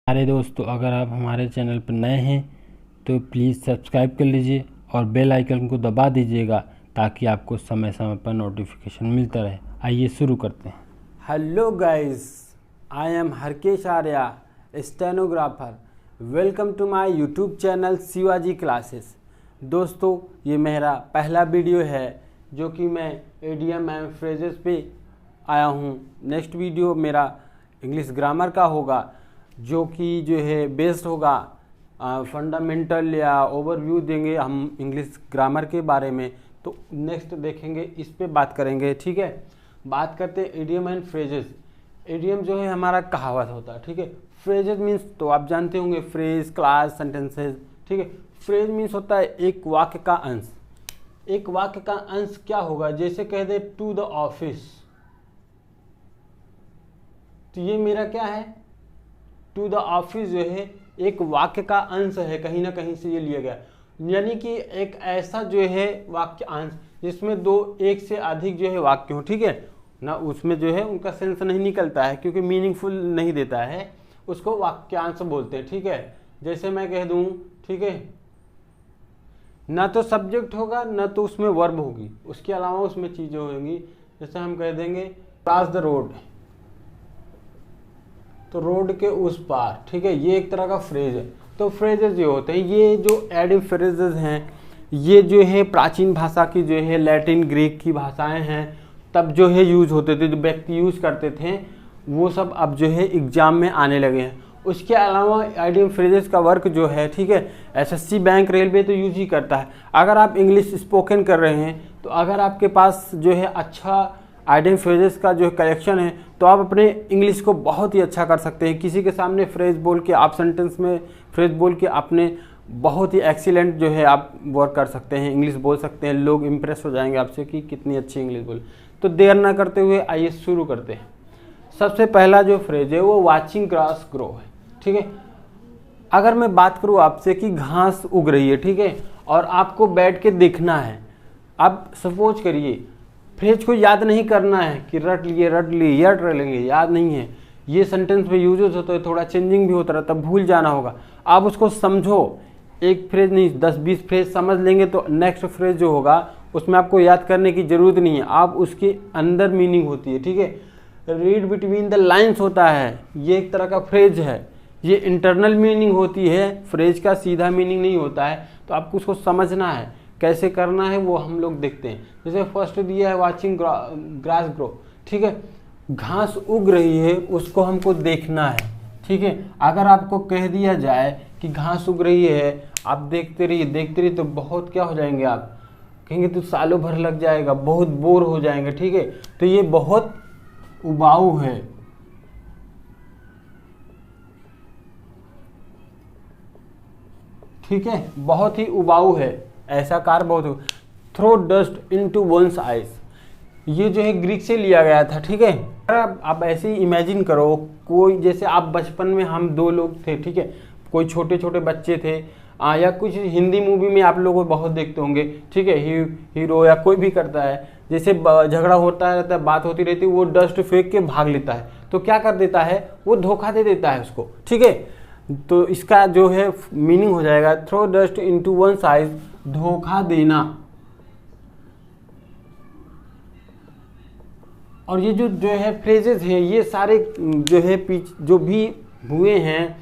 हमारे दोस्तों, अगर आप हमारे चैनल पर नए हैं तो प्लीज़ सब्सक्राइब कर लीजिए और बेल आइकन को दबा दीजिएगा ताकि आपको समय समय पर नोटिफिकेशन मिलता रहे। आइए शुरू करते हैं। Hello guys, I am Harkesh Arya, stenographer. Welcome to my YouTube channel Shivaji classes. दोस्तों, ये मेरा पहला वीडियो है जो कि मैं एडियम एंड फ्रेजेस पे आया हूँ। नेक्स्ट वीडियो मेरा इंग्लिश ग्रामर का होगा जो कि है बेस्ड होगा फंडामेंटल या ओवरव्यू देंगे हम इंग्लिश ग्रामर के बारे में। तो नेक्स्ट देखेंगे, इस पे बात करेंगे। ठीक है, बात करते हैं एडियम एंड फ्रेजेस। एडियम जो है हमारा कहावत होता है। ठीक है, फ्रेजेस मीन्स तो आप जानते होंगे, फ्रेज, क्लास, सेंटेंसेस। ठीक है, फ्रेज मीन्स होता है एक वाक्य का अंश। एक वाक्य का अंश क्या होगा? जैसे कह दे टू द ऑफिस, तो ये मेरा क्या है? टू द ऑफिस जो है एक वाक्य का अंश है, कहीं ना कहीं से ये लिया गया। यानी कि एक ऐसा जो है वाक्य अंश जिसमें एक से अधिक जो है वाक्य हो। ठीक है ना, उसमें जो है उनका सेंस नहीं निकलता है क्योंकि मीनिंगफुल नहीं देता है, उसको वाक्यांश बोलते हैं। ठीक है, जैसे मैं कह दूं, ठीक है, ना तो सब्जेक्ट होगा ना तो उसमें वर्ब होगी, उसके अलावा उसमें चीजें होंगी। जैसे हम कह देंगे क्रॉस द रोड, तो रोड के उस पार। ठीक है, ये एक तरह का फ्रेज है। तो फ्रेजेस जो होते हैं, ये जो एडिम फ्रेजेस हैं, ये जो है प्राचीन भाषा की जो है लैटिन ग्रीक की भाषाएं हैं, तब जो है यूज होते थे, जो व्यक्ति यूज करते थे, वो सब अब जो है एग्जाम में आने लगे हैं। उसके अलावा एडियम फ्रेजेस का वर्क जो है, ठीक है, एसएससी, बैंक, रेलवे तो यूज ही करता है। अगर आप इंग्लिश स्पोकन कर रहे हैं तो अगर आपके पास जो है अच्छा आइडियम फ्रेजेस का जो कलेक्शन है तो आप अपने इंग्लिश को बहुत ही अच्छा कर सकते हैं। किसी के सामने फ्रेज बोल के आप सेंटेंस में फ्रेज बोल के अपने बहुत ही एक्सीलेंट जो है आप वर्क कर सकते हैं, इंग्लिश बोल सकते हैं। लोग इंप्रेस हो जाएंगे आपसे कि कितनी अच्छी इंग्लिश बोल। तो देर ना करते हुए आइए शुरू करते हैं। सबसे पहला जो फ्रेज है वो वाचिंग ग्रास ग्रो है। ठीक है, अगर मैं बात करूँ आपसे कि घास उग रही है, ठीक है, और आपको बैठ के देखना है। अब सपोज करिए, फ्रेज को याद नहीं करना है कि रट लिए याद रह लेंगे, याद नहीं है। ये सेंटेंस में यूजेस होता है, थोड़ा चेंजिंग भी होता रहता है, तब भूल जाना होगा। आप उसको समझो, एक फ्रेज नहीं 10-20 फ्रेज समझ लेंगे तो नेक्स्ट फ्रेज जो होगा उसमें आपको याद करने की जरूरत नहीं है, आप उसके अंदर मीनिंग होती है। ठीक है, रीड बिटवीन द लाइन्स होता है, ये एक तरह का फ्रेज है, ये इंटरनल मीनिंग होती है, फ्रेज का सीधा मीनिंग नहीं होता है। तो आपको उसको समझना है, कैसे करना है वो हम लोग देखते हैं। जैसे फर्स्ट दिया है वाचिंग ग्रास ग्रो। ठीक है, घास उग रही है, उसको हमको देखना है। ठीक है, अगर आपको कह दिया जाए कि घास उग रही है, आप देखते रहिए तो बहुत क्या हो जाएंगे, आप कहेंगे तो सालों भर लग जाएगा, बहुत बोर हो जाएंगे। ठीक है, तो ये बहुत उबाऊ है। ठीक है, बहुत ही उबाऊ है, ऐसा कार बहुत। Throw dust into one's eyes, ये जो है ग्रीक से लिया गया था। ठीक है, आप ऐसे ही इमेजिन करो, कोई जैसे आप बचपन में हम दो लोग थे, ठीक है, कोई छोटे छोटे बच्चे थे, या कुछ हिंदी मूवी में आप लोग बहुत देखते होंगे। ठीक है, हीरो या कोई भी करता है, जैसे झगड़ा होता रहता है, बात होती रहती है, वो डस्ट फेंक के भाग लेता है। तो क्या कर देता है, वो धोखा दे देता है उसको। ठीक है, तो इसका जो है मीनिंग हो जाएगा throw dust into one's eyes, धोखा देना। और ये जो है फ्रेजेस हैं, ये सारे जो है जो भी हुए हैं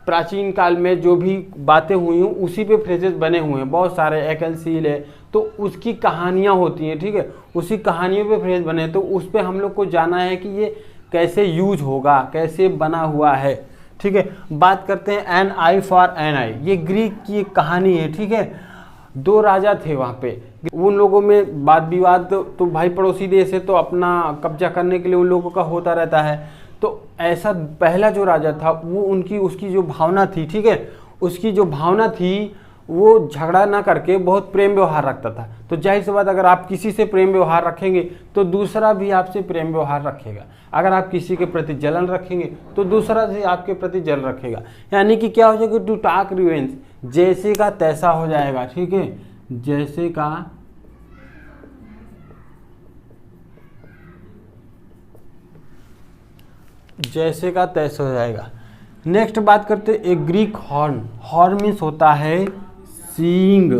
प्राचीन काल में, जो भी बातें हुई हैं उसी पे फ्रेजेस बने हुए हैं। बहुत सारे एकलसील है तो उसकी कहानियां होती हैं। ठीक है, उसी कहानियों पे फ्रेज बने, तो उस पे हम लोग को जाना है कि ये कैसे यूज होगा, कैसे बना हुआ है। ठीक है, बात करते हैं एन आई फॉर एन आई, ये ग्रीक की एक कहानी है। ठीक है, दो राजा थे वहाँ पे, उन लोगों में वाद विवाद तो भाई पड़ोसी देश है तो अपना कब्जा करने के लिए उन लोगों का होता रहता है। तो ऐसा पहला जो राजा था वो उसकी जो भावना थी, ठीक है, उसकी जो भावना थी वो झगड़ा ना करके बहुत प्रेम व्यवहार रखता था। तो जाहिर सी बात, अगर आप किसी से प्रेम व्यवहार रखेंगे तो दूसरा भी आपसे प्रेम व्यवहार रखेगा। अगर आप किसी के प्रति जलन रखेंगे तो दूसरा से आपके प्रति जलन रखेगा। यानी कि क्या हो जाएगा, टू टॉक रिवेंज, जैसे का तैसा हो जाएगा। ठीक है, जैसे का तैसा हो जाएगा। नेक्स्ट बात करते हैं ए ग्रीक हॉर्न। हॉर्न मीन्स होता है सींग,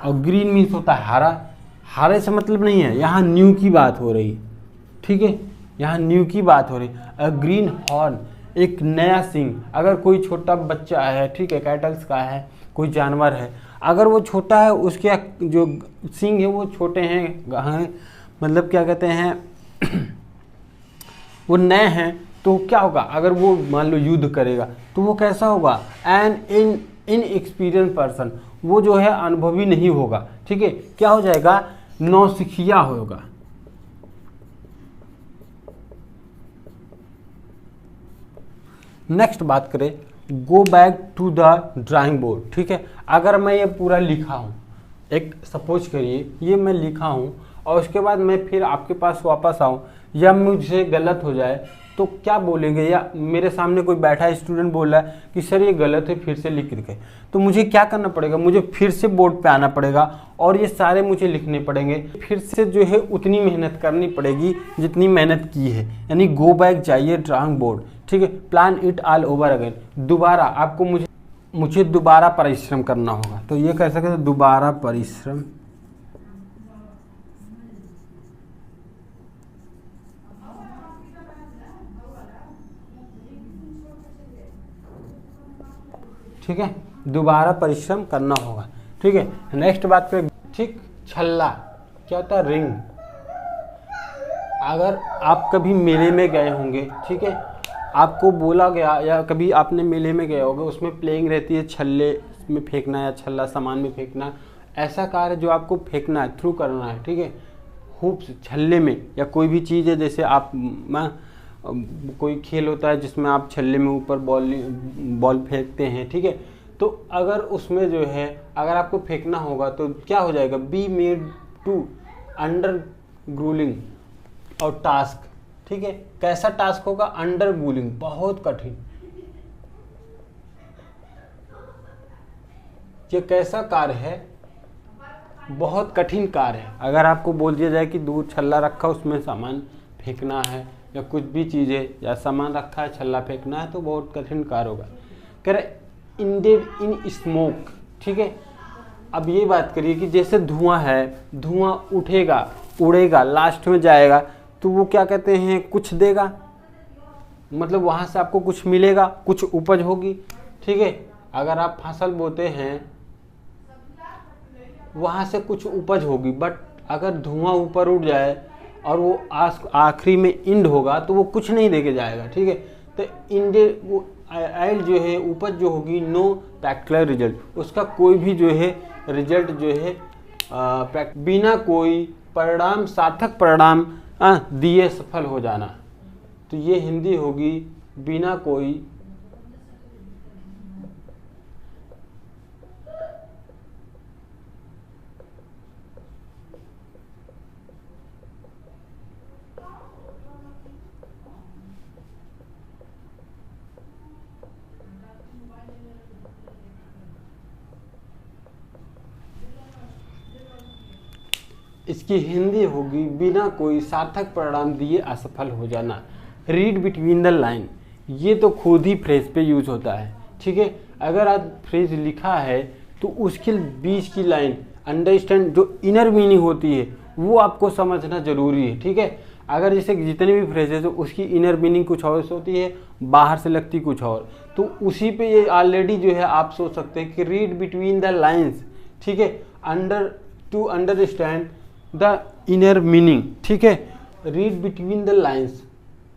और ग्रीन मीन्स होता है हरा। हरे से मतलब नहीं है, यहाँ न्यू की बात हो रही है, ठीक है, यहाँ न्यू की बात हो रही है। अ ग्रीन हॉर्न, एक नया सींग। अगर कोई छोटा बच्चा है, ठीक है, कैटल्स का है, कोई जानवर है, अगर वो छोटा है, उसके जो सींग है वो छोटे हैं, मतलब क्या कहते हैं वो नए हैं, तो क्या होगा, अगर वो मान लो युद्ध करेगा तो वो कैसा होगा, एन इनएक्सपीरियंस पर्सन, वो जो है अनुभवी नहीं होगा, ठीक है, क्या हो जाएगा, नौसिखिया होगा। नेक्स्ट बात करें, go back to the drawing board, ठीक है। अगर मैं ये पूरा लिखा हूँ, एक सपोज करिए ये मैं लिखा हूँ और उसके बाद मैं फिर आपके पास वापस आऊँ या मुझसे गलत हो जाए तो क्या बोलेंगे, या मेरे सामने कोई बैठा स्टूडेंट बोल रहा है कि सर ये गलत है, फिर से लिख के, तो मुझे क्या करना पड़ेगा, मुझे फिर से बोर्ड पे आना पड़ेगा और ये सारे मुझे लिखने पड़ेंगे, फिर से जो है उतनी मेहनत करनी पड़ेगी जितनी मेहनत की है, यानी गो बैक जाइए ड्राइंग बोर्ड, ठीक है, plan it all over again, दोबारा आपको मुझे दोबारा परिश्रम करना होगा। तो ये कह सकते हैं दोबारा परिश्रम, ठीक है, दोबारा परिश्रम करना होगा, ठीक है। नेक्स्ट बात करें, ठीक, छल्ला क्या होता है, रिंग। अगर आप कभी मेले में गए होंगे, ठीक है, आपको बोला गया या कभी आपने मेले में गए होंगे, उसमें प्लेइंग रहती है छल्ले में फेंकना या छल्ला सामान में फेंकना, ऐसा कार्य जो आपको फेंकना है, थ्रू करना है, ठीक है, हुप्स छल्ले में, या कोई भी चीज़ है, जैसे आप कोई खेल होता है जिसमें आप छल्ले में ऊपर बॉल फेंकते हैं, ठीक है, तो अगर उसमें जो है अगर आपको फेंकना होगा तो क्या हो जाएगा, be made to under grueling और टास्क, ठीक है, कैसा टास्क होगा, अंडर ग्रूलिंग, बहुत कठिन। ये कैसा कार्य है, बहुत कठिन कार्य है। अगर आपको बोल दिया जाए कि दूर छल्ला रखा उसमें सामान फेंकना है या कुछ भी चीज़ें या सामान रखा है छल्ला फेंकना है, तो बहुत कठिन कार्य होगा। कह रहे इंडेड इन स्मोक, ठीक है। अब ये बात करिए कि जैसे धुआं है, धुआं उठेगा, उड़ेगा, लास्ट में जाएगा, तो वो क्या कहते हैं, कुछ देगा, मतलब वहाँ से आपको कुछ मिलेगा, कुछ उपज होगी, ठीक है। अगर आप फसल बोते हैं वहाँ से कुछ उपज होगी, बट अगर धुआं ऊपर उड़ जाए और वो आखिरी में इंड होगा तो वो कुछ नहीं देके जाएगा, ठीक है। तो इंडे वो आइल जो है, उपज जो होगी, नो प्रैक्टिकल रिजल्ट, उसका कोई भी जो है रिजल्ट जो है बिना कोई परिणाम, सार्थक परिणाम दिए सफल हो जाना। तो ये हिंदी होगी बिना कोई इसकी हिंदी होगी बिना कोई सार्थक परिणाम दिए असफल हो जाना। रीड बिटवीन द लाइन, ये तो खुद ही फ्रेज पे यूज होता है, ठीक है। अगर आप फ्रेज लिखा है तो उसके बीच की लाइन अंडरस्टैंड, जो इनर मीनिंग होती है वो आपको समझना जरूरी है, ठीक है। अगर जैसे जितने भी फ्रेज है तो उसकी इनर मीनिंग कुछ और होती है, बाहर से लगती कुछ और, तो उसी पे ये ऑलरेडी जो है आप सोच सकते हैं कि रीड बिटवीन द लाइन्स, ठीक है, to understand the inner meaning, ठीक है। Read between the lines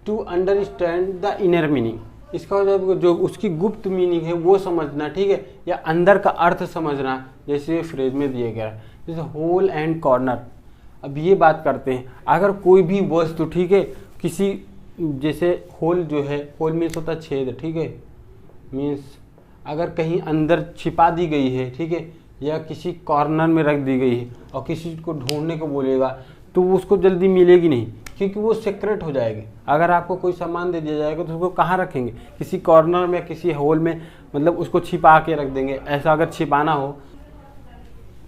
to understand the inner meaning, इसका जो उसकी गुप्त मीनिंग है वो समझना, ठीक है, या अंदर का अर्थ समझना, जैसे फ्रेज में दिया गया है, जैसे होल एंड कॉर्नर। अब ये बात करते हैं, अगर कोई भी वस्तु, ठीक है, किसी, जैसे होल जो है, होल मीन्स होता है छेद, ठीक है, मीन्स अगर कहीं अंदर छिपा दी गई है, ठीक है, या किसी कॉर्नर में रख दी गई है और किसी को ढूंढने को बोलेगा तो उसको जल्दी मिलेगी नहीं, क्योंकि वो सीक्रेट हो जाएगी। अगर आपको कोई सामान दे दिया जाएगा तो उसको कहाँ रखेंगे, किसी कॉर्नर में, किसी होल में, मतलब उसको छिपा के रख देंगे। ऐसा अगर छिपाना हो,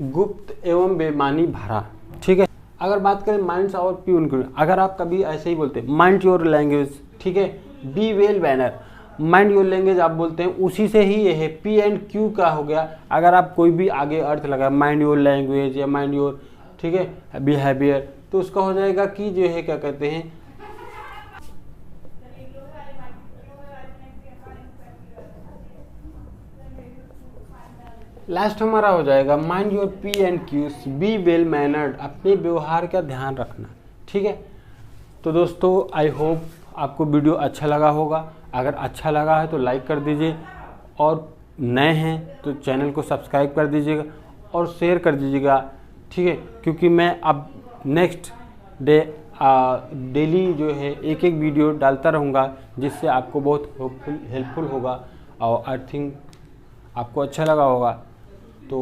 गुप्त एवं बेमानी भरा, ठीक है। अगर बात करें माइंड्स और प्यून, अगर आप कभी ऐसे ही बोलते माइंड योर लैंग्वेज, ठीक है, be well manner, mind your language आप बोलते हैं, उसी से ही ये है। पी एंड क्यू का हो गया, अगर आप कोई भी आगे अर्थ लगा माइंड योर लैंग्वेज या माइंड योर, ठीक है, बिहेवियर, तो उसका हो जाएगा कि जो है क्या कहते हैं, लास्ट हमारा हो जाएगा mind your P and Q's, be well mannered, अपने व्यवहार का ध्यान रखना। ठीक है, तो दोस्तों आई होप आपको वीडियो अच्छा लगा होगा। अगर अच्छा लगा है तो लाइक कर दीजिए, और नए हैं तो चैनल को सब्सक्राइब कर दीजिएगा और शेयर कर दीजिएगा। ठीक है, क्योंकि मैं अब नेक्स्ट डे डेली जो है एक एक वीडियो डालता रहूँगा, जिससे आपको बहुत हेल्पफुल होगा और आई थिंक आपको अच्छा लगा होगा। तो